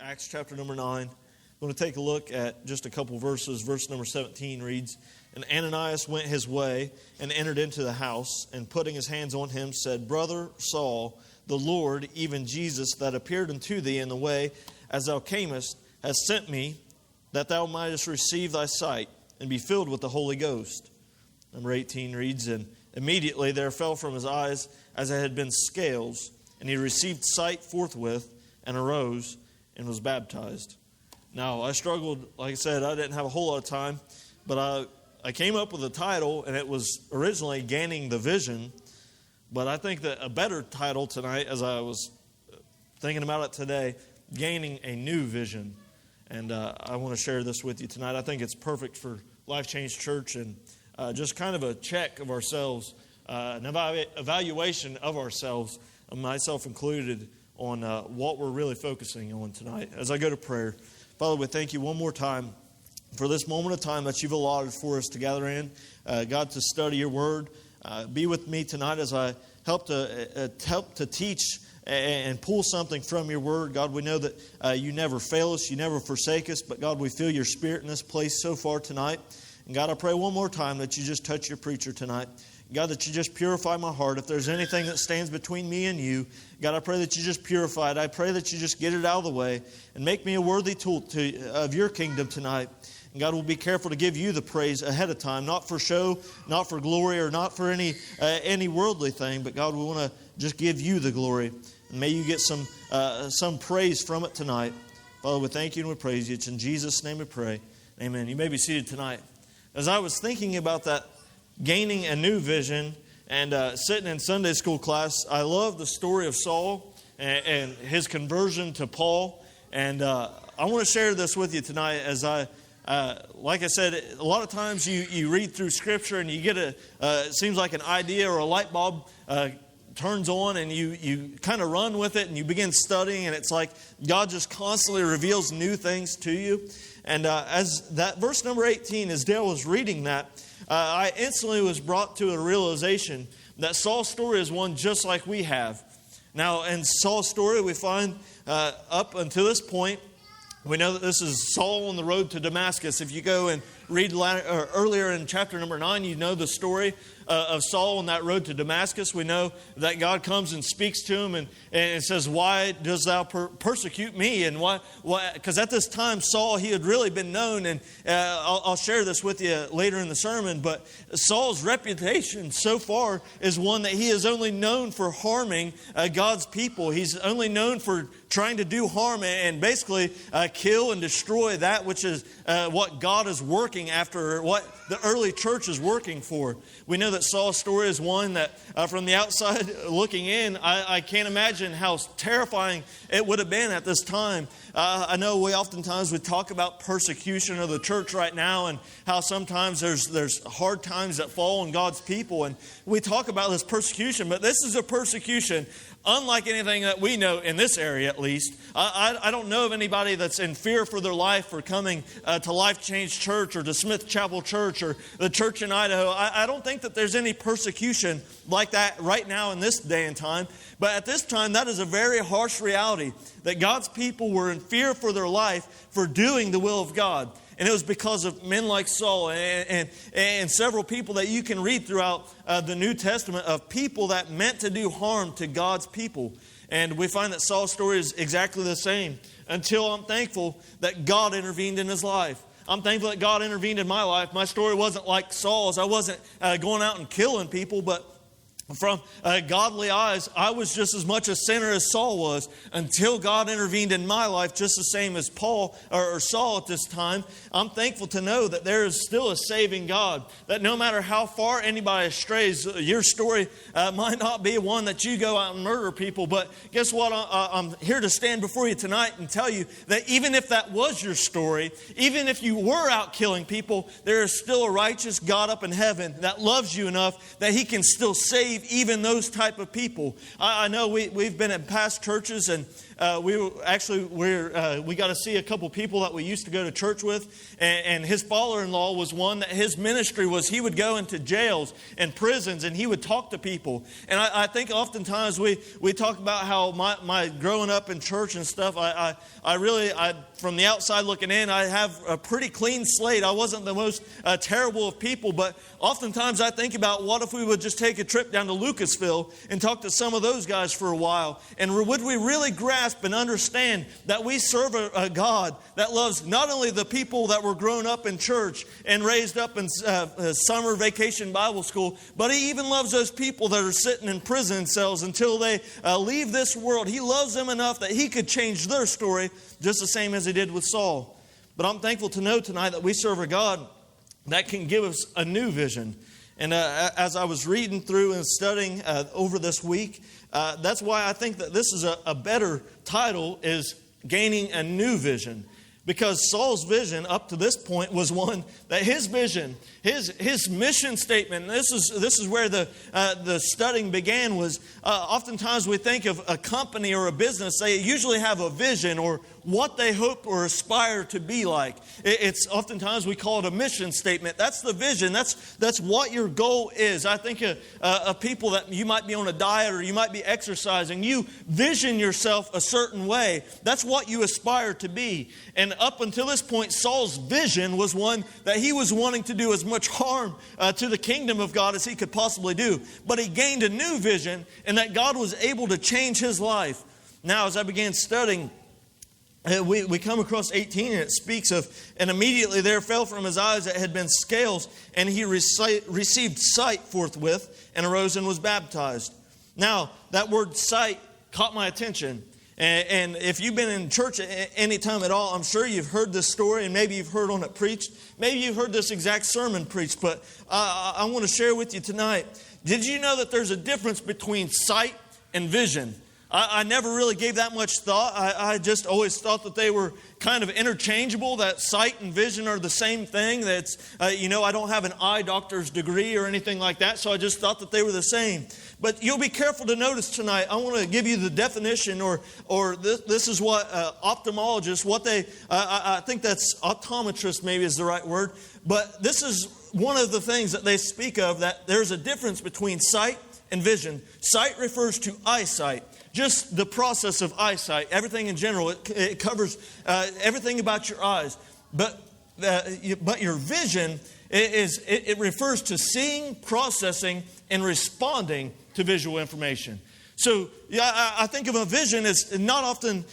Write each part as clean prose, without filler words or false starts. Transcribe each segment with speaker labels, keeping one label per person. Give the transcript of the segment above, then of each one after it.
Speaker 1: Acts chapter number 9. I'm going to take a look at just a couple verses. Verse number 17 reads, "And Ananias went his way and entered into the house, and putting his hands on him, said, Brother Saul, the Lord, even Jesus, that appeared unto thee in the way as thou camest, has sent me, that thou mightest receive thy sight, and be filled with the Holy Ghost." Number 18 reads, "And immediately there fell from his eyes as it had been scales, and he received sight forthwith, and arose, and was baptized." Now, I struggled, like I said, I didn't have a whole lot of time, but I came up with a title, and it was originally Gaining the Vision. But I think that a better title tonight, as I was thinking about it today, Gaining a New Vision. And I want to share this with you tonight. I think it's perfect for Life Change Church, and just kind of a check of ourselves, an evaluation of ourselves, myself included, on what we're really focusing on tonight. As I go to prayer, Father, we thank you one more time for this moment of time that you've allotted for us to gather in. God, to study your word. Be with me tonight as I help to teach and pull something from your word. God, we know that you never fail us, you never forsake us, but God, we feel your spirit in this place so far tonight. And God, I pray one more time that you just touch your preacher tonight. God, that you just purify my heart. If there's anything that stands between me and you, God, I pray that you just purify it. I pray that you just get it out of the way and make me a worthy tool of your kingdom tonight. And God, will be careful to give you the praise ahead of time, not for show, not for glory, or not for any worldly thing, but God, we want to just give you the glory. And may you get some praise from it tonight. Father, we thank you and we praise you. It's in Jesus' name we pray. Amen. You may be seated tonight. As I was thinking about that, gaining a new vision, and sitting in Sunday school class, I love the story of Saul and his conversion to Paul. And I want to share this with you tonight. As like I said, a lot of times you read through Scripture and you get it seems like an idea or a light bulb turns on, and you kind of run with it and you begin studying, and it's like God just constantly reveals new things to you. And as that verse number 18, as Dale was reading that, I instantly was brought to a realization that Saul's story is one just like we have. Now, in Saul's story, we find up until this point, we know that this is Saul on the road to Damascus. If you go and read earlier in chapter number 9, you know the story of Saul on that road to Damascus. We know that God comes and speaks to him and says, "Why dost thou persecute me?" And why? Because at this time, Saul, he had really been known, and I'll share this with you later in the sermon, but Saul's reputation so far is one that he is only known for harming God's people. He's only known for trying to do harm and basically kill and destroy that which is what God is working after, what the early church is working for. We know that Saul's story is one that from the outside looking in, I can't imagine how terrifying it would have been at this time. I know we talk about persecution of the church right now, and how sometimes there's hard times that fall on God's people, and we talk about this persecution, but this is a persecution unlike anything that we know in this area, at least. I don't know of anybody that's in fear for their life for coming to Life Change Church or to Smith Chapel Church or the church in Idaho. I don't think that there's any persecution like that right now in this day and time. But at this time, that is a very harsh reality, that God's people were in fear for their life for doing the will of God. And it was because of men like Saul and several people that you can read throughout the New Testament of people that meant to do harm to God's people. And we find that Saul's story is exactly the same, until I'm thankful that God intervened in his life. I'm thankful that God intervened in my life. My story wasn't like Saul's. I wasn't going out and killing people, but from godly eyes, I was just as much a sinner as Saul was, until God intervened in my life, just the same as Paul or Saul at this time. I'm thankful to know that there is still a saving God, that no matter how far anybody strays, your story might not be one that you go out and murder people, but guess what? I'm here to stand before you tonight and tell you that even if that was your story, even if you were out killing people, there is still a righteous God up in heaven that loves you enough that He can still save save even those type of people. I know we've been at past churches, and we got to see a couple people that we used to go to church with, and his father-in-law was one that his ministry was he would go into jails and prisons, and he would talk to people. And I think oftentimes we talk about how my growing up in church and stuff, I really from the outside looking in, I have a pretty clean slate. I wasn't the most terrible of people, but oftentimes I think about what if we would just take a trip down to Lucasville and talk to some of those guys for a while, and would we really grasp and understand that we serve a God that loves not only the people that were grown up in church and raised up in summer vacation Bible school, but He even loves those people that are sitting in prison cells until they leave this world. He loves them enough that He could change their story just the same as He did with Saul. But I'm thankful to know tonight that we serve a God that can give us a new vision. And as I was reading through and studying over this week, that's why I think that this is a better title, is Gaining a New Vision. Because Saul's vision up to this point was one that his vision, his mission statement, and this is where the studying began, was oftentimes we think of a company or a business, they usually have a vision or what they hope or aspire to be like. It's oftentimes we call it a mission statement. That's the vision. That's what your goal is. I think of people that you might be on a diet or you might be exercising. You vision yourself a certain way. That's what you aspire to be. And up until this point, Saul's vision was one that he was wanting to do as much harm to the kingdom of God as he could possibly do. But he gained a new vision, and that God was able to change his life. Now, as I began studying, we come across 18, and it speaks of, and immediately there fell from his eyes that had been scales, and he received sight forthwith, and arose and was baptized. Now, that word sight caught my attention. And if you've been in church at any time at all, I'm sure you've heard this story, and maybe you've heard on it preached. Maybe you've heard this exact sermon preached, but I want to share with you tonight. Did you know that there's a difference between sight and vision? I never really gave that much thought. I just always thought that they were kind of interchangeable, that sight and vision are the same thing. That's, I don't have an eye doctor's degree or anything like that, so I just thought that they were the same. But you'll be careful to notice tonight. I want to give you the definition, or this is what ophthalmologists, what they, I think that's optometrist maybe is the right word, but this is one of the things that they speak of, that there's a difference between sight and vision. Sight refers to eyesight. Just the process of eyesight, everything in general. It covers everything about your eyes. But your vision it refers to seeing, processing, and responding to visual information. So I think of a vision as not often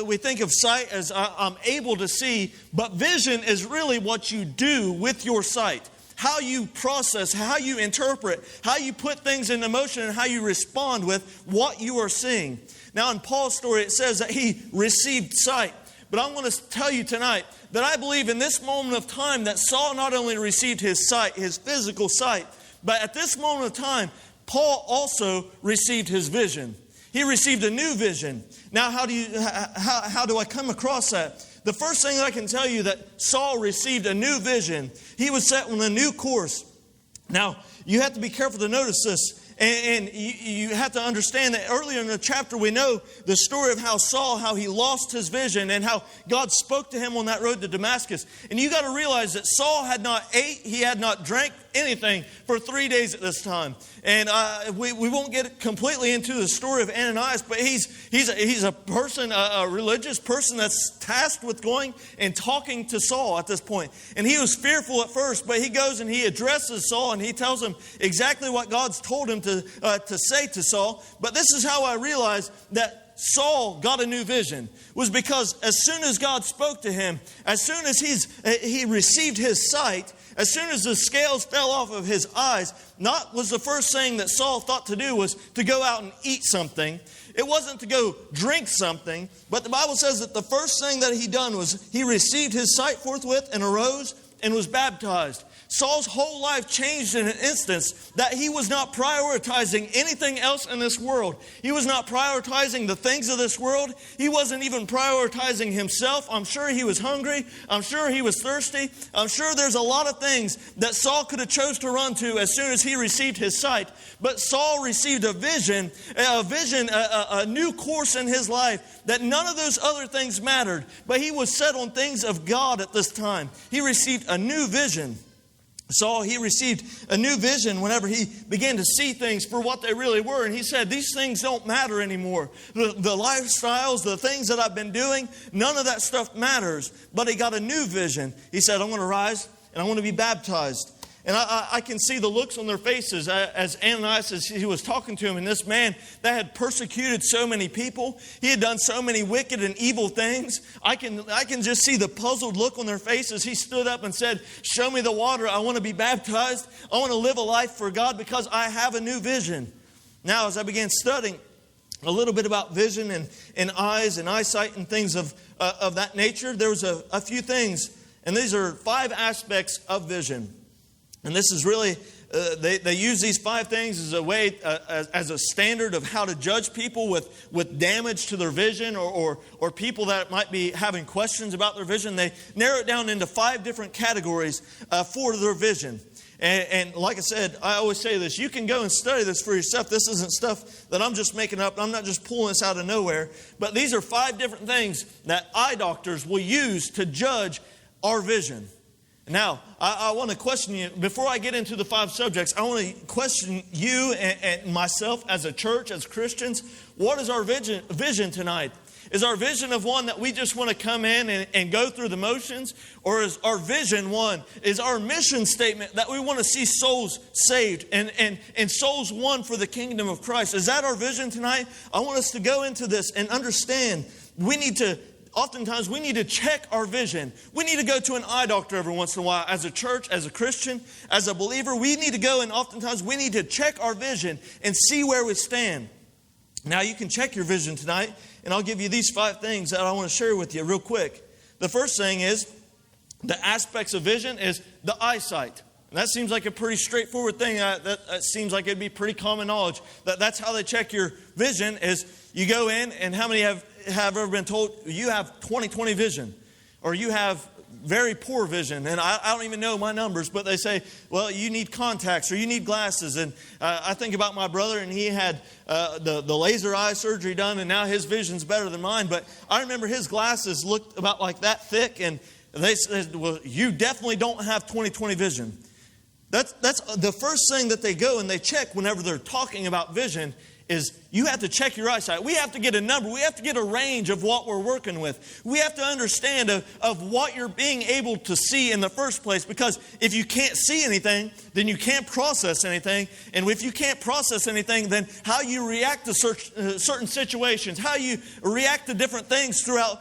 Speaker 1: we think of sight as I'm able to see, but vision is really what you do with your sight. How you process, how you interpret, how you put things into motion, and how you respond with what you are seeing. Now, in Paul's story, it says that he received sight. But I'm going to tell you tonight that I believe in this moment of time that Saul not only received his sight, his physical sight, but at this moment of time, Paul also received his vision. He received a new vision. Now, how do I come across that? The first thing that I can tell you, that Saul received a new vision. He was set on a new course. Now, you have to be careful to notice this. And you have to understand that earlier in the chapter, we know the story of how Saul, how he lost his vision and how God spoke to him on that road to Damascus. And you got to realize that Saul had not ate, he had not drank anything for 3 days at this time. And we won't get completely into the story of Ananias, but he's a person, a religious person that's tasked with going and talking to Saul at this point. And he was fearful at first, but he goes and he addresses Saul and he tells him exactly what God's told him to say to Saul. But this is how I realized that Saul got a new vision, was because as soon as God spoke to him, as soon as he received his sight, as soon as the scales fell off of his eyes, not was the first thing that Saul thought to do was to go out and eat something. It wasn't to go drink something, but the Bible says that the first thing that he done was he received his sight forthwith and arose and was baptized. Saul's whole life changed in an instance, that he was not prioritizing anything else in this world. He was not prioritizing the things of this world. He wasn't even prioritizing himself. I'm sure he was hungry. I'm sure he was thirsty. I'm sure there's a lot of things that Saul could have chose to run to as soon as he received his sight. But Saul received a vision, a new course in his life, that none of those other things mattered. But he was set on things of God at this time. He received a new vision. Saul, he received a new vision whenever he began to see things for what they really were. And he said, these things don't matter anymore. The lifestyles, the things that I've been doing, none of that stuff matters. But he got a new vision. He said, I'm going to rise and I want to be baptized. And I can see the looks on their faces as Ananias, as he was talking to him. And this man that had persecuted so many people, he had done so many wicked and evil things. I can just see the puzzled look on their faces. He stood up and said, show me the water. I want to be baptized. I want to live a life for God because I have a new vision. Now, as I began studying a little bit about vision and eyes and eyesight and things of that nature, there was a few things. And these are 5 aspects of vision. And this is really, they use these 5 things as a way, as a standard of how to judge people with damage to their vision or people that might be having questions about their vision. They narrow it down into 5 different categories for their vision. And like I said, I always say this, you can go and study this for yourself. This isn't stuff that I'm just making up. I'm not just pulling this out of nowhere. But these are 5 different things that eye doctors will use to judge our vision. Now, I want to question you, before I get into the 5 subjects, I want to question you and myself as a church, as Christians. What is our vision tonight? Is our vision of one that we just want to come in and go through the motions? Or is our vision one, is our mission statement that we want to see souls saved and souls won for the kingdom of Christ? Is that our vision tonight? I want us to go into this and understand oftentimes we need to check our vision. We need to go to an eye doctor every once in a while. As a church, as a Christian, as a believer, we need to go and oftentimes we need to check our vision and see where we stand. Now you can check your vision tonight, and I'll give you these 5 things that I want to share with you real quick. The first thing is, the aspects of vision is the eyesight. And that seems like a pretty straightforward thing. That seems like it'd be pretty common knowledge. That's how they check your vision is you go in, and how many have ever been told you have 20/20 vision, or you have very poor vision? And I don't even know my numbers, but they say, well, you need contacts or you need glasses. And I think about my brother, and he had the laser eye surgery done, and now his vision's better than mine. But I remember his glasses looked about like that thick, and they said, well, you definitely don't have 20/20 vision. That's the first thing that they go and they check whenever they're talking about vision is you have to check your eyesight. We have to get a number. We have to get a range of what we're working with. We have to understand of what you're being able to see in the first place. Because if you can't see anything, then you can't process anything. And if you can't process anything, then how you react to certain situations, how you react to different things throughout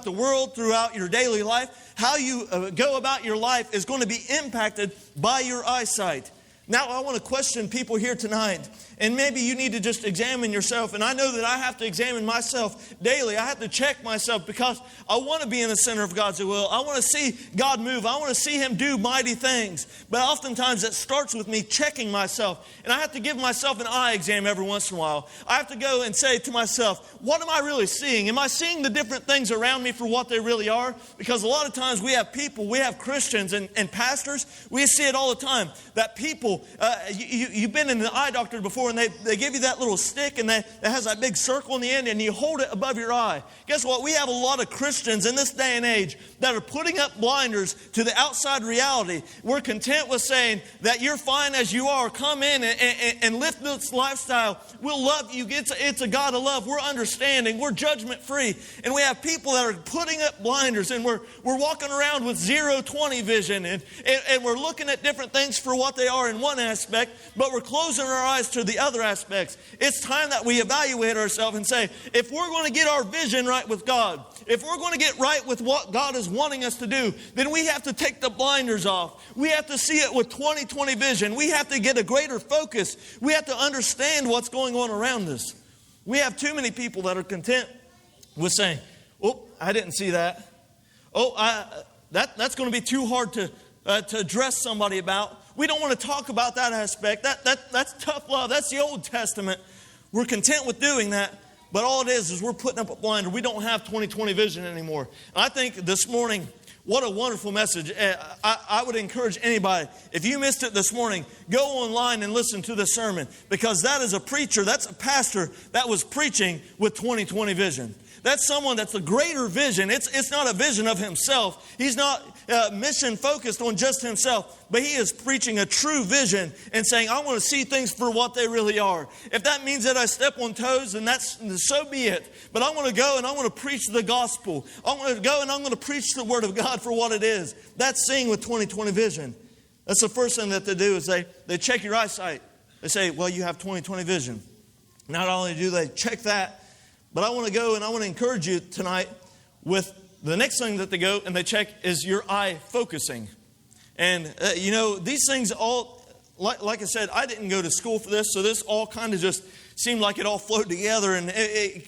Speaker 1: the world, throughout your daily life, how you go about your life is going to be impacted by your eyesight. Now, I want to question people here tonight, and maybe you need to just examine yourself. And I know that I have to examine myself daily. I have to check myself because I want to be in the center of God's will. I want to see God move. I want to see Him do mighty things. But oftentimes it starts with me checking myself. And I have to give myself an eye exam every once in a while. I have to go and say to myself, what am I really seeing? Am I seeing the different things around me for what they really are? Because a lot of times we have people, we have Christians and pastors, we see it all the time, that people, you've been in the eye doctor before, and they give you that little stick and that has that big circle in the end, and you hold it above your eye. Guess what? We have a lot of Christians in this day and age that are putting up blinders to the outside reality. We're content with saying that you're fine as you are. Come in and live this lifestyle. We'll love you. It's a God of love. We're understanding. We're judgment free. And we have people that are putting up blinders, and we're walking around with 0-20 vision, and we're looking at different things for what they are in one aspect, but we're closing our eyes to the other aspects. It's time that we evaluate ourselves and say, if we're going to get our vision right with God, if we're going to get right with what God is wanting us to do, then we have to take the blinders off. We have to see it with 20/20 vision. We have to get a greater focus. We have to understand what's going on around us. We have too many people that are content with saying, oh, I didn't see that. Oh, that's going to be too hard
Speaker 2: to address somebody about. We don't want to talk about that aspect. That's tough love. That's the Old Testament. We're content with doing that. But all it is we're putting up a blinder. We don't have 20/20 vision anymore. And I think this morning, what a wonderful message. I would encourage anybody, if you missed it this morning, go online and listen to the sermon. Because that is a preacher, that's a pastor that was preaching with 20/20 vision. That's someone that's a greater vision. It's not a vision of himself. He's not mission focused on just himself. But he is preaching a true vision and saying, I want to see things for what they really are. If that means that I step on toes, then so be it. But I want to go and I want to preach the gospel. I want to go and I'm going to preach the word of God for what it is. That's seeing with 20/20 vision. That's the first thing that they do is they check your eyesight. They say, well, you have 20/20 vision. Not only do they check that, but I want to go and I want to encourage you tonight with the next thing that they go and they check is your eye focusing. And, these things all, like I said, I didn't go to school for this, so this all kind of just seemed like it all flowed together. And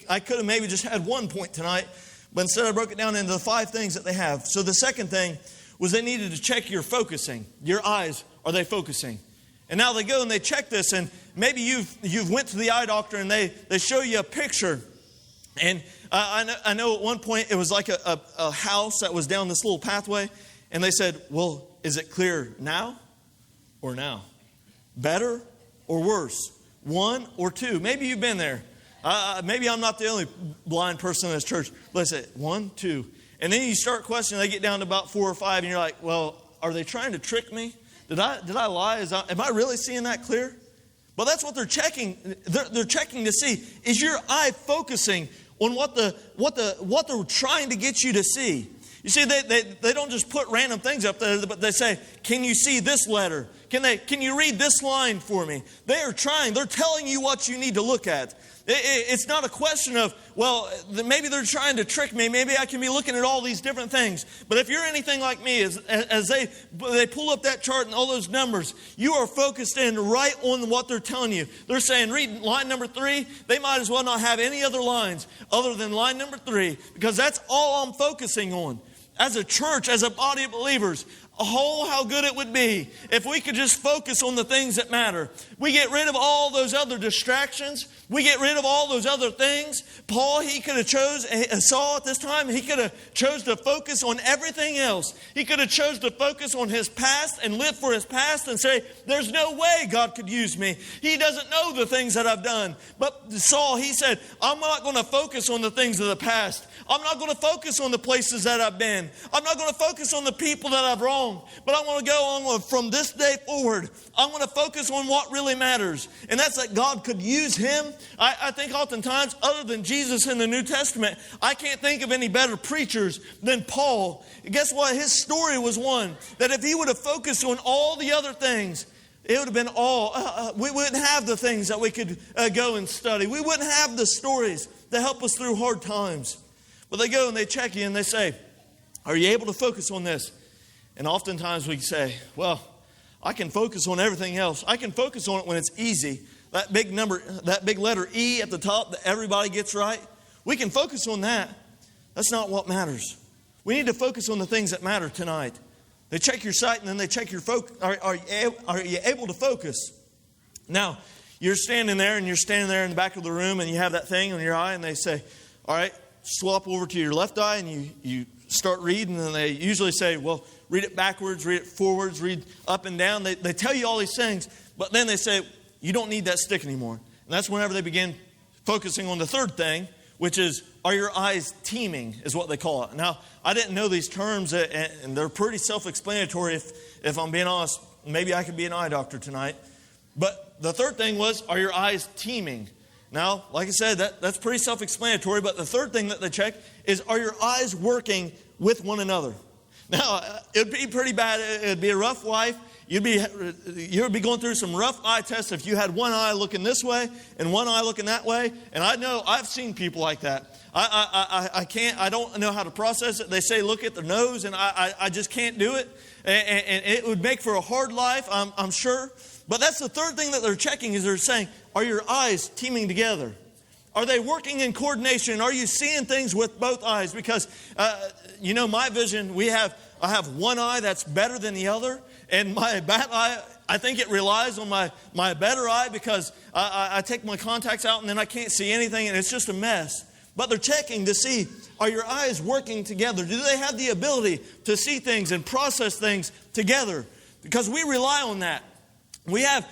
Speaker 2: I could have maybe just had one point tonight, but instead I broke it down into the 5 things that they have. So the second thing was they needed to check your focusing. Your eyes, are they focusing? And now they go and they check this, and maybe you've went to the eye doctor and they show you a picture. And I know at one point it was like a house that was down this little pathway. And they said, well, is it clear now or now? Better or worse? 1 or 2? Maybe you've been there. Maybe I'm not the only blind person in this church. Let's say 1, 2. And then you start questioning. They get down to about 4 or 5. And you're like, well, are they trying to trick me? Did I lie? Am I really seeing that clear? But that's what they're checking. They're checking to see, is your eye focusing on what they're trying to get you to see? You see, they don't just put random things up there, but they say, can you see this letter? Can you read this line for me? They are trying. They're telling you what you need to look at. It's not a question of, well, maybe they're trying to trick me. Maybe I can be looking at all these different things. But if you're anything like me, as they pull up that chart and all those numbers, you are focused in right on what they're telling you. They're saying, read line number 3. They might as well not have any other lines other than line number 3, because that's all I'm focusing on. As a church, as a body of believers, how good it would be if we could just focus on the things that matter. We get rid of all those other distractions. We get rid of all those other things. Paul, he could have Saul at this time, he could have chose to focus on everything else. He could have chose to focus on his past and live for his past and say, there's no way God could use me. He doesn't know the things that I've done. But Saul, he said, I'm not going to focus on the things of the past. I'm not going to focus on the places that I've been. I'm not going to focus on the people that I've wronged. But I want to go on from this day forward. I want to focus on what really matters. And that's that God could use him. I think oftentimes, other than Jesus in the New Testament, I can't think of any better preachers than Paul. And guess what? His story was one that if he would have focused on all the other things, it would have been we wouldn't have the things that we could go and study. We wouldn't have the stories that help us through hard times. But they go and they check you and they say, are you able to focus on this? And oftentimes we say, well, I can focus on everything else. I can focus on it when it's easy. That big letter E at the top that everybody gets right. We can focus on that. That's not what matters. We need to focus on the things that matter tonight. They check your sight and then they check your focus. Are you able to focus? Now, you're standing there in the back of the room and you have that thing on your eye and they say, all right, swap over to your left eye and you start reading and they usually say, well, read it backwards, read it forwards, read up and down. They tell you all these things, but then they say, you don't need that stick anymore. And that's whenever they begin focusing on the third thing, which is, are your eyes teaming, is what they call it. Now, I didn't know these terms, and they're pretty self-explanatory. If I'm being honest, maybe I could be an eye doctor tonight. But the third thing was, are your eyes teaming? Now, like I said, that's pretty self-explanatory. But the third thing that they check is, are your eyes working with one another? Now, it'd be pretty bad. It'd be a rough life. You'd be going through some rough eye tests if you had one eye looking this way and one eye looking that way. And I know I've seen people like that. I don't know how to process it. They say look at their nose, and I just can't do it. And it would make for a hard life, I'm sure. But that's the third thing that they're checking, is they're saying, are your eyes teaming together? Are they working in coordination? Are you seeing things with both eyes? Because, my vision, we have I have one eye that's better than the other. And my bad eye, I think it relies on my better eye because I take my contacts out and then I can't see anything and it's just a mess. But they're checking to see, are your eyes working together? Do they have the ability to see things and process things together? Because we rely on that. We have,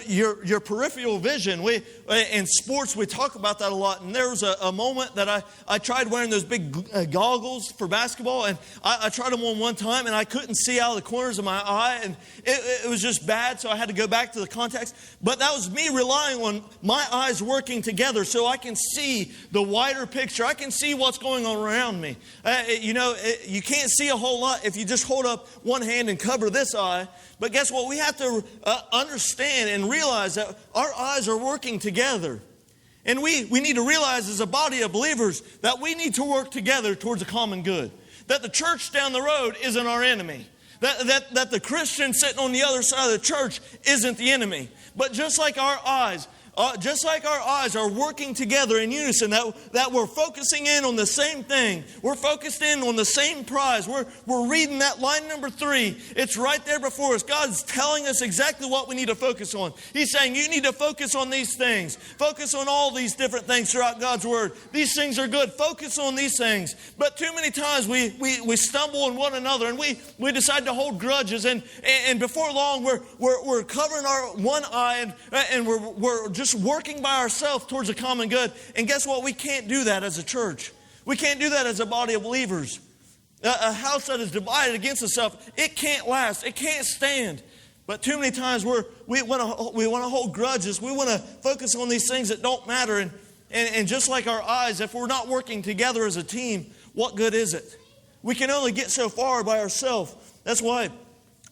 Speaker 2: your peripheral vision. In sports, we talk about that a lot. And there was a moment that I tried wearing those big goggles for basketball. And I tried them on one time, and I couldn't see out of the corners of my eye. And it was just bad, so I had to go back to the contacts. But that was me relying on my eyes working together so I can see the wider picture. I can see what's going on around me. You can't see a whole lot if you just hold up one hand and cover this eye. But guess what? We have to understand and realize that our eyes are working together. And we need to realize as a body of believers that we need to work together towards a common good. That the church down the road isn't our enemy. That the Christian sitting on the other side of the church isn't the enemy. But just like our eyes are working together in unison, that we're focusing in on the same thing. We're focused in on the same prize. We're reading that line number 3. It's right there before us. God's telling us exactly what we need to focus on. He's saying you need to focus on these things. Focus on all these different things throughout God's Word. These things are good. Focus on these things. But too many times we stumble on one another and we decide to hold grudges. And before long we're covering our one eye and we're just working by ourselves towards a common good. And guess what? We can't do that as a church. We can't do that as a body of believers. A house that is divided against itself, it can't last. It can't stand. But too many times we want to hold grudges. We want to focus on these things that don't matter. And just like our eyes, if we're not working together as a team, what good is it? We can only get so far by ourselves. That's why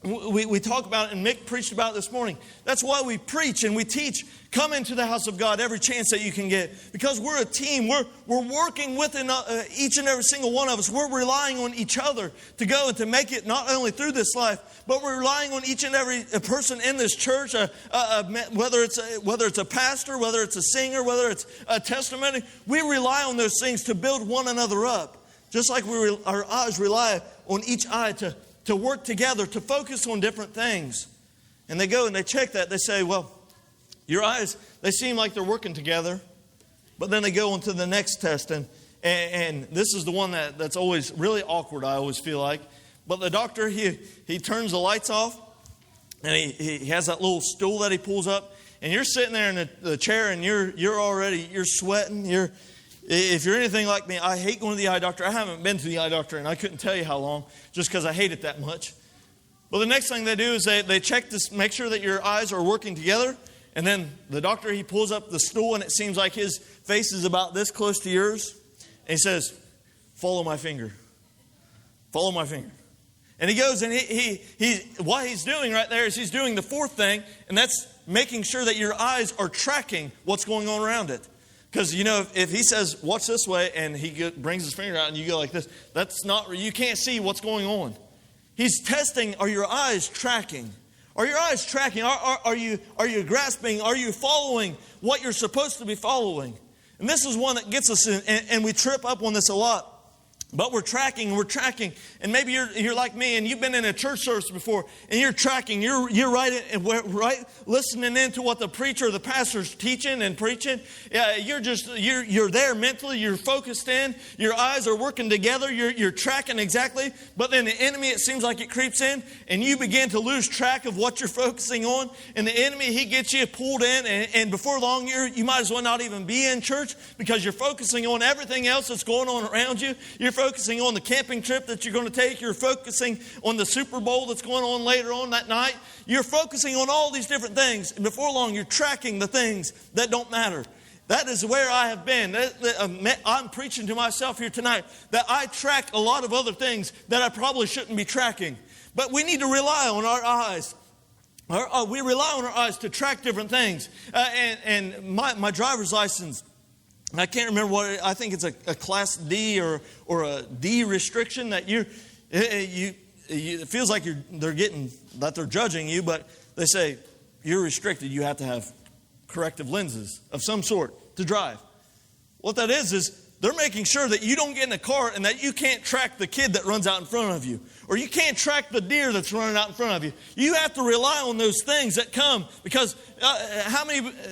Speaker 2: we talk about it, and Mick preached about it this morning. That's why we preach and we teach. Come into the house of God every chance that you can get. Because we're a team. We're working within each and every single one of us. We're relying on each other to go and to make it not only through this life, but we're relying on each and every person in this church, whether it's a pastor, whether it's a singer, whether it's a testimony. We rely on those things to build one another up. Just like our eyes rely on each eye to work together, to focus on different things. And they go and they check that. They say, well, your eyes, they seem like they're working together. But then they go on to the next test. And this is the one that's always really awkward, I always feel like. But the doctor, he turns the lights off. And he has that little stool that he pulls up. And you're sitting there in the chair and you're sweating. If you're anything like me, I hate going to the eye doctor. I haven't been to the eye doctor and I couldn't tell you how long just because I hate it that much. But the next thing they do is they check to make sure that your eyes are working together. And then the doctor, he pulls up the stool and it seems like his face is about this close to yours. And he says, follow my finger. Follow my finger. And he goes and what he's doing right there is he's doing the fourth thing. And that's making sure that your eyes are tracking what's going on around it. Because, if he says, watch this way, and he brings his finger out and you go like this, you can't see what's going on. He's testing, are your eyes tracking? Are your eyes tracking? Are you grasping? Are you following what you're supposed to be following? And this is one that gets us in, and we trip up on this a lot. But we're tracking. And maybe you're like me and you've been in a church service before and you're tracking. You're right listening into what the preacher or the pastor's teaching and preaching. You're there mentally. You're focused in. Your eyes are working together. You're tracking exactly. But then the enemy, it seems like it creeps in and you begin to lose track of what you're focusing on. And the enemy, he gets you pulled in. And before long, you might as well not even be in church because you're focusing on everything else that's going on around you. You're focusing on the camping trip that you're going to take. You're focusing on the Super Bowl that's going on later on that night. You're focusing on all these different things. And before long, you're tracking the things that don't matter. That is where I have been. I'm preaching to myself here tonight that I track a lot of other things that I probably shouldn't be tracking. But we need to rely on our eyes. We rely on our eyes to track different things. And my driver's license, I can't remember I think it's a class D or a D restriction that it feels like they're judging you, but they say you're restricted. You have to have corrective lenses of some sort to drive. What that is they're making sure that you don't get in a car and that you can't track the kid that runs out in front of you. Or you can't track the deer that's running out in front of you. You have to rely on those things that come. Because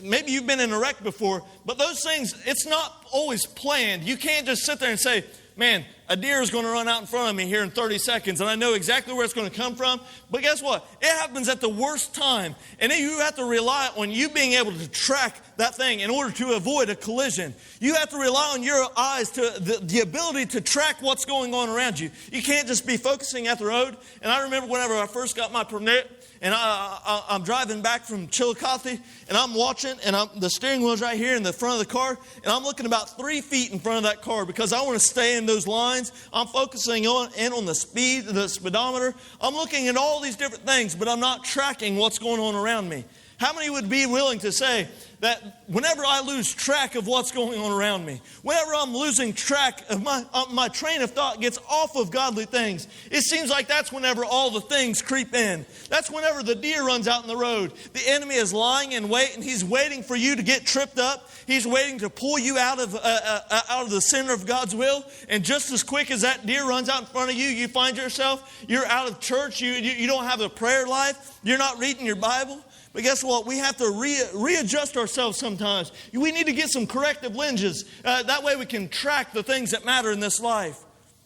Speaker 2: maybe you've been in a wreck before, but those things, it's not always planned. You can't just sit there and say, man, a deer is going to run out in front of me here in 30 seconds, and I know exactly where it's going to come from. But guess what? It happens at the worst time. And then you have to rely on you being able to track that thing in order to avoid a collision. You have to rely on your eyes to the ability to track what's going on around you. You can't just be focusing at the road. And I remember whenever I first got my permit, and I'm driving back from Chillicothe, and I'm watching, and the steering wheel's right here in the front of the car, and I'm looking about 3 feet in front of that car because I want to stay in those lines. I'm focusing on the speed, the speedometer. I'm looking at all these different things, but I'm not tracking what's going on around me. How many would be willing to say that whenever I lose track of what's going on around me, whenever I'm losing track of my train of thought gets off of godly things, it seems like that's whenever all the things creep in. That's whenever the deer runs out in the road. The enemy is lying in wait, and he's waiting for you to get tripped up. He's waiting to pull you out of the center of God's will. And just as quick as that deer runs out in front of you, you find yourself, you're out of church, you don't have a prayer life, you're not reading your Bible. But guess what? We have to readjust ourselves sometimes. We need to get some corrective lenses. That way we can track the things that matter in this life.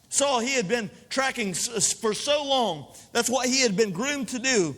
Speaker 2: Saul, he had been tracking for so long. That's what he had been groomed to do.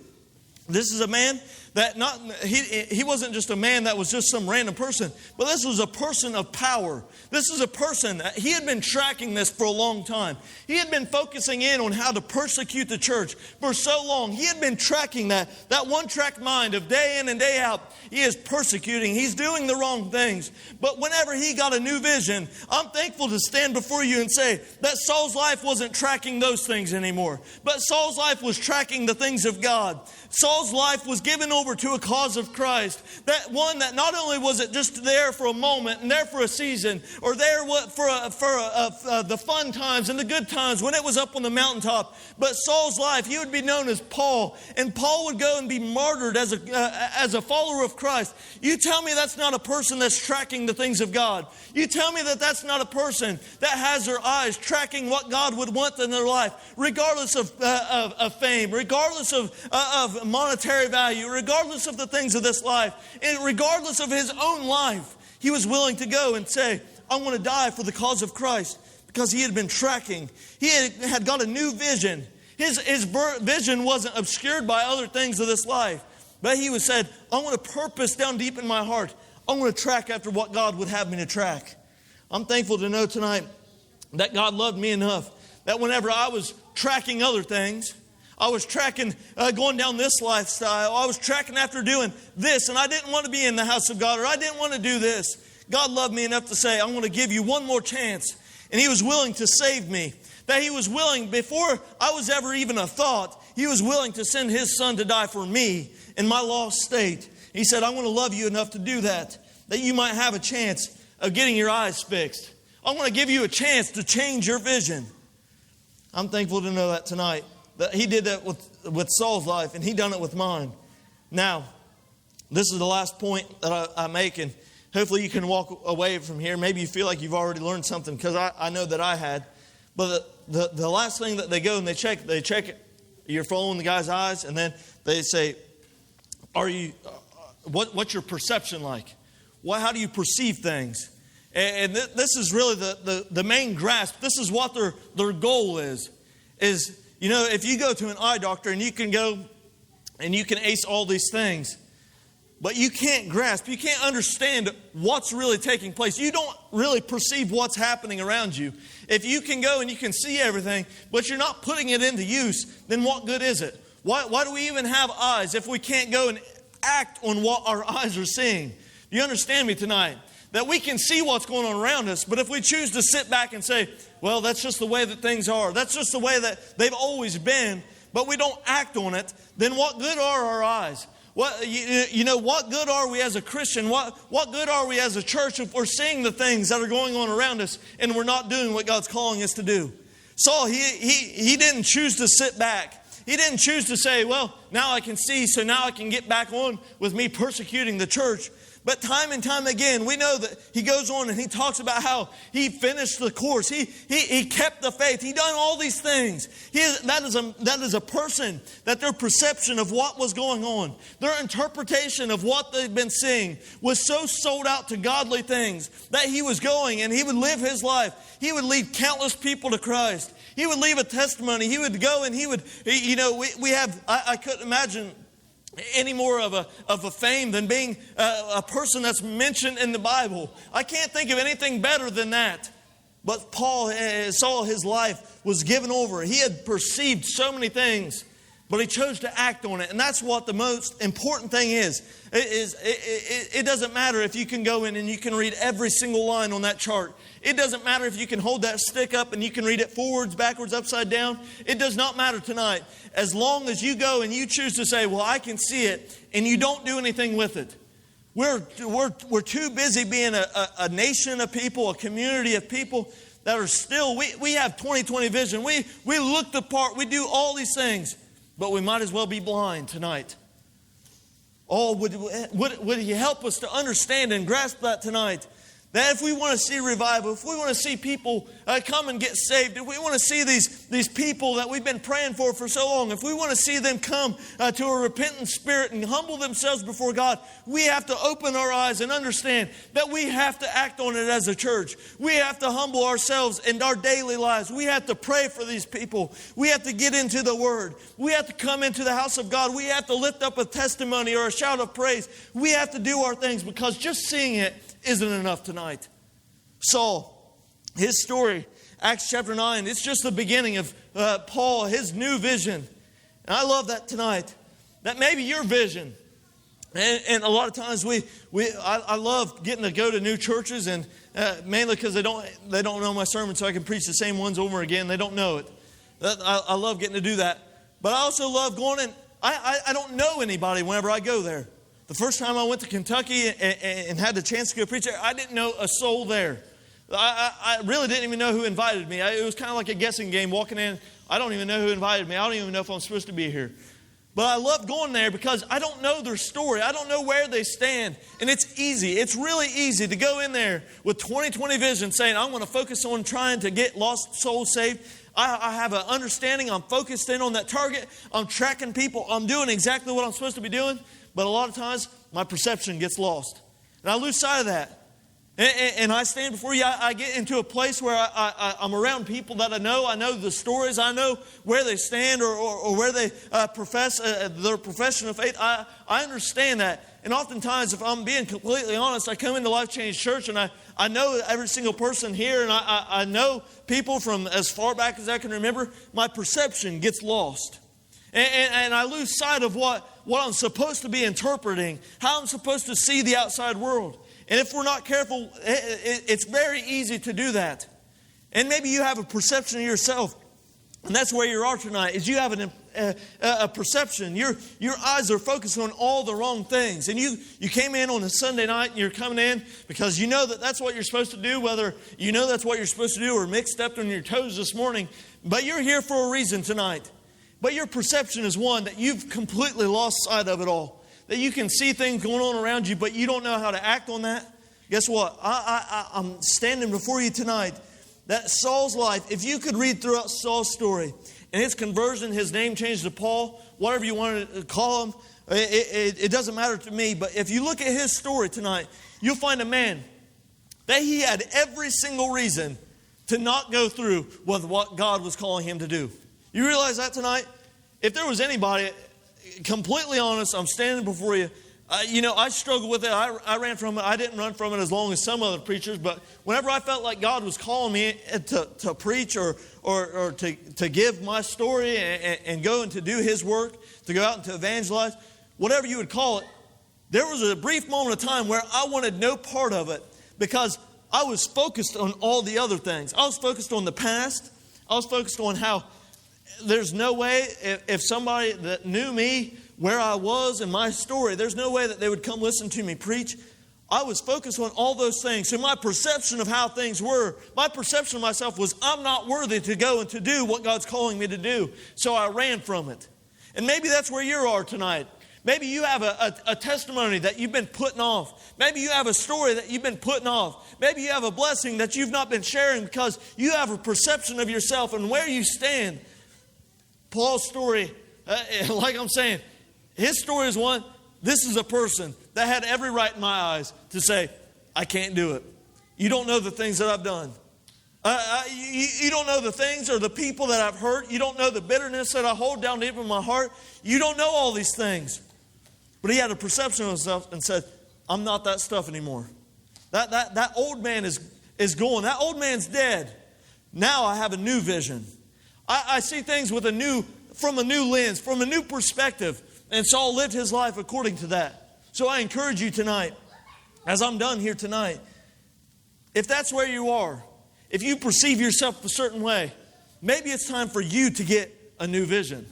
Speaker 2: This is a man that he wasn't just a man that was just some random person, but this was a person of power. This is a person that he had been tracking this for a long time. He had been focusing in on how to persecute the church for so long. He had been tracking that one-track mind of day in and day out. He is persecuting. He's doing the wrong things. But whenever he got a new vision, I'm thankful to stand before you and say that Saul's life wasn't tracking those things anymore. But Saul's life was tracking the things of God. Saul's life was given over to a cause of Christ. That one that not only was it just there for a moment and there for a season or there for the fun times and the good times when it was up on the mountaintop, but Saul's life, he would be known as Paul. And Paul would go and be martyred as a follower of Christ. You tell me that's not a person that's tracking the things of God. You tell me that that's not a person that has their eyes tracking what God would want in their life, regardless of fame, regardless of monetary value, regardless of the things of this life, and regardless of his own life. He was willing to go and say, I want to die for the cause of Christ, because he had been tracking. He had got a new vision. His vision wasn't obscured by other things of this life, but he was said, I want to purpose down deep in my heart. I want to track after what God would have me to track. I'm thankful to know tonight that God loved me enough that whenever I was tracking other things, I was tracking, going down this lifestyle. I was tracking after doing this, and I didn't want to be in the house of God, or I didn't want to do this. God loved me enough to say, I want to give you one more chance. And he was willing to save me. That he was willing, before I was ever even a thought, he was willing to send his son to die for me in my lost state. He said, I want to love you enough to do that you might have a chance of getting your eyes fixed. I want to give you a chance to change your vision. I'm thankful to know that tonight, that he did that with Saul's life, and he done it with mine. Now, this is the last point that I make, and hopefully you can walk away from here. Maybe you feel like you've already learned something, because I know that I had. But the last thing that they go and they check it. You're following the guy's eyes, and then they say, what's your perception like? How do you perceive things? And this is really the main grasp. This is what their goal is, you know, if you go to an eye doctor and you can go and you can ace all these things, but you can't grasp, you can't understand what's really taking place. You don't really perceive what's happening around you. If you can go and you can see everything, but you're not putting it into use, then what good is it? Why do we even have eyes if we can't go and act on what our eyes are seeing? Do you understand me tonight? That we can see what's going on around us, but if we choose to sit back and say, well, that's just the way that things are, that's just the way that they've always been, but we don't act on it, then what good are our eyes? What good are we as a Christian? What good are we as a church if we're seeing the things that are going on around us and we're not doing what God's calling us to do? Saul, he didn't choose to sit back. He didn't choose to say, well, now I can see, so now I can get back on with me persecuting the church. But time and time again, we know that he goes on and he talks about how he finished the course. He kept the faith. He done all these things. That is a person that their perception of what was going on, their interpretation of what they've been seeing was so sold out to godly things that he was going and he would live his life. He would lead countless people to Christ. He would leave a testimony. He would go and I couldn't imagine any more of a fame than being a person that's mentioned in the Bible. I can't think of anything better than that. But Paul saw his life was given over. He had perceived so many things, but he chose to act on it. And that's what the most important thing is. It doesn't matter if you can go in and you can read every single line on that chart. It doesn't matter if you can hold that stick up and you can read it forwards, backwards, upside down. It does not matter tonight. As long as you go and you choose to say, well, I can see it, and you don't do anything with it. We're too busy being a nation of people, a community of people that are still, we have 20/20 vision. We look the part, we do all these things, but we might as well be blind tonight. Would He help us to understand and grasp that tonight? That if we want to see revival, if we want to see people come and get saved, if we want to see these people that we've been praying for so long, if we want to see them come to a repentant spirit and humble themselves before God, we have to open our eyes and understand that we have to act on it as a church. We have to humble ourselves in our daily lives. We have to pray for these people. We have to get into the Word. We have to come into the house of God. We have to lift up a testimony or a shout of praise. We have to do our things, because just seeing it isn't enough tonight. Saul, his story, Acts chapter 9, it's just the beginning of Paul, his new vision. And I love that tonight. That may be your vision. And a lot of times I love getting to go to new churches, and mainly because they don't know my sermon, so I can preach the same ones over again. They don't know it. I love getting to do that. But I also love going in. I don't know anybody whenever I go there. The first time I went to Kentucky and had the chance to go preach there, I didn't know a soul there. I really didn't even know who invited me. It was kind of like a guessing game walking in. I don't even know who invited me. I don't even know if I'm supposed to be here. But I love going there because I don't know their story. I don't know where they stand. And it's easy. It's really easy to go in there with 20/20 vision saying, I'm going to focus on trying to get lost souls saved. I have an understanding. I'm focused in on that target. I'm tracking people. I'm doing exactly what I'm supposed to be doing. But a lot of times, my perception gets lost. And I lose sight of that. And I stand before you. I get into a place where I'm around people that I know. I know the stories. I know where they stand or where they profess their profession of faith. I understand that. And oftentimes, if I'm being completely honest, I come into Life Change Church and I know every single person here. And I know people from as far back as I can remember. My perception gets lost. And I lose sight of what I'm supposed to be interpreting, how I'm supposed to see the outside world. And if we're not careful, it's very easy to do that. And maybe you have a perception of yourself, and that's where you are tonight, is you have a perception. Your eyes are focused on all the wrong things. And you came in on a Sunday night, and you're coming in because you know that that's what you're supposed to do, whether you know that's what you're supposed to do or mixed up on your toes this morning. But you're here for a reason tonight. But your perception is one that you've completely lost sight of it all. That you can see things going on around you, but you don't know how to act on that. Guess what? I'm standing before you tonight. That Saul's life, if you could read throughout Saul's story, and his conversion, his name changed to Paul, whatever you want to call him, it doesn't matter to me. But if you look at his story tonight, you'll find a man that he had every single reason to not go through with what God was calling him to do. You realize that tonight? If there was anybody, completely honest, I'm standing before you. I struggled with it. I ran from it. I didn't run from it as long as some other preachers. But whenever I felt like God was calling me to preach or to give my story and go and to do His work, to go out and to evangelize, whatever you would call it, there was a brief moment of time where I wanted no part of it because I was focused on all the other things. I was focused on the past. I was focused on how there's no way if somebody that knew me, where I was in my story, there's no way that they would come listen to me preach. I was focused on all those things. So my perception of how things were, my perception of myself was I'm not worthy to go and to do what God's calling me to do. So I ran from it. And maybe that's where you are tonight. Maybe you have a testimony that you've been putting off. Maybe you have a story that you've been putting off. Maybe you have a blessing that you've not been sharing because you have a perception of yourself and where you stand. Paul's story, like I'm saying, his story is one. This is a person that had every right in my eyes to say, I can't do it. You don't know the things that I've done. You don't know the things or the people that I've hurt. You don't know the bitterness that I hold down deep in my heart. You don't know all these things. But he had a perception of himself and said, I'm not that stuff anymore. That old man is gone. That old man's dead. Now I have a new vision. I see things from a new lens, from a new perspective. And Saul lived his life according to that. So I encourage you tonight, as I'm done here tonight, if that's where you are, if you perceive yourself a certain way, maybe it's time for you to get a new vision.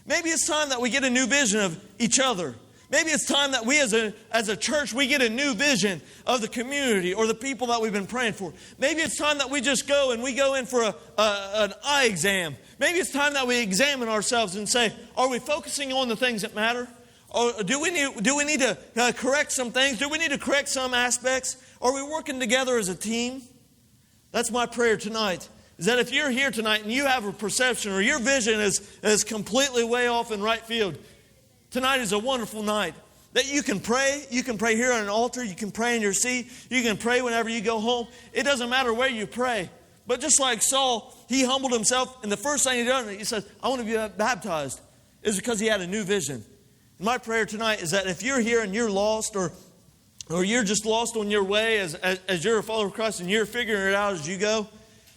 Speaker 2: Maybe it's time that we get a new vision of each other. Maybe it's time that we as a church, we get a new vision of the community or the people that we've been praying for. Maybe it's time that we just go and we go in for an eye exam. Maybe it's time that we examine ourselves and say, are we focusing on the things that matter? Or do we need to correct some things? Do we need to correct some aspects? Are we working together as a team? That's my prayer tonight. Is that if you're here tonight and you have a perception or your vision is completely way off in right field, tonight is a wonderful night that you can pray. You can pray here on an altar. You can pray in your seat. You can pray whenever you go home. It doesn't matter where you pray. But just like Saul, he humbled himself. And the first thing he did, he said, I want to be baptized. Is because he had a new vision. And my prayer tonight is that if you're here and you're lost or you're just lost on your way as you're a follower of Christ and you're figuring it out as you go,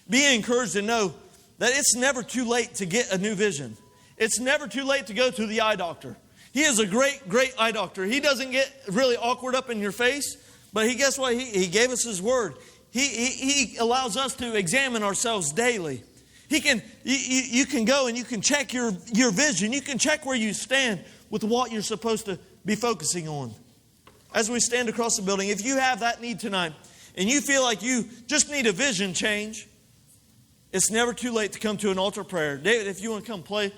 Speaker 2: be encouraged to know that it's never too late to get a new vision. It's never too late to go to the eye doctor. He is a great, great eye doctor. He doesn't get really awkward up in your face, but guess what? He gave us His Word. He allows us to examine ourselves daily. You can go and you can check your vision. You can check where you stand with what you're supposed to be focusing on. As we stand across the building, if you have that need tonight and you feel like you just need a vision change, it's never too late to come to an altar prayer. David, if you want to come play.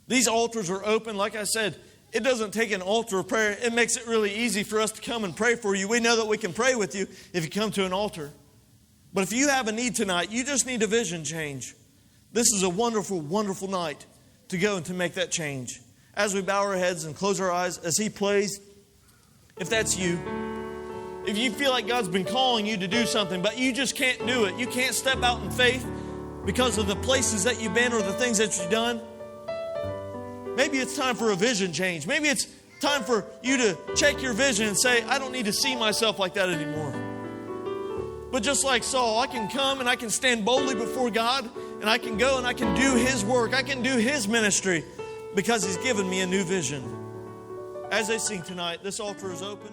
Speaker 2: These altars are open. Like I said, it doesn't take an altar of prayer. It makes it really easy for us to come and pray for you. We know that we can pray with you if you come to an altar. But if you have a need tonight, you just need a vision change. This is a wonderful, wonderful night to go and to make that change. As we bow our heads and close our eyes as he plays, if that's you, if you feel like God's been calling you to do something, but you just can't do it, you can't step out in faith because of the places that you've been or the things that you've done, maybe it's time for a vision change. Maybe it's time for you to check your vision and say, I don't need to see myself like that anymore. But just like Saul, I can come and I can stand boldly before God and I can go and I can do His work. I can do His ministry because He's given me a new vision. As they sing tonight, this altar is open.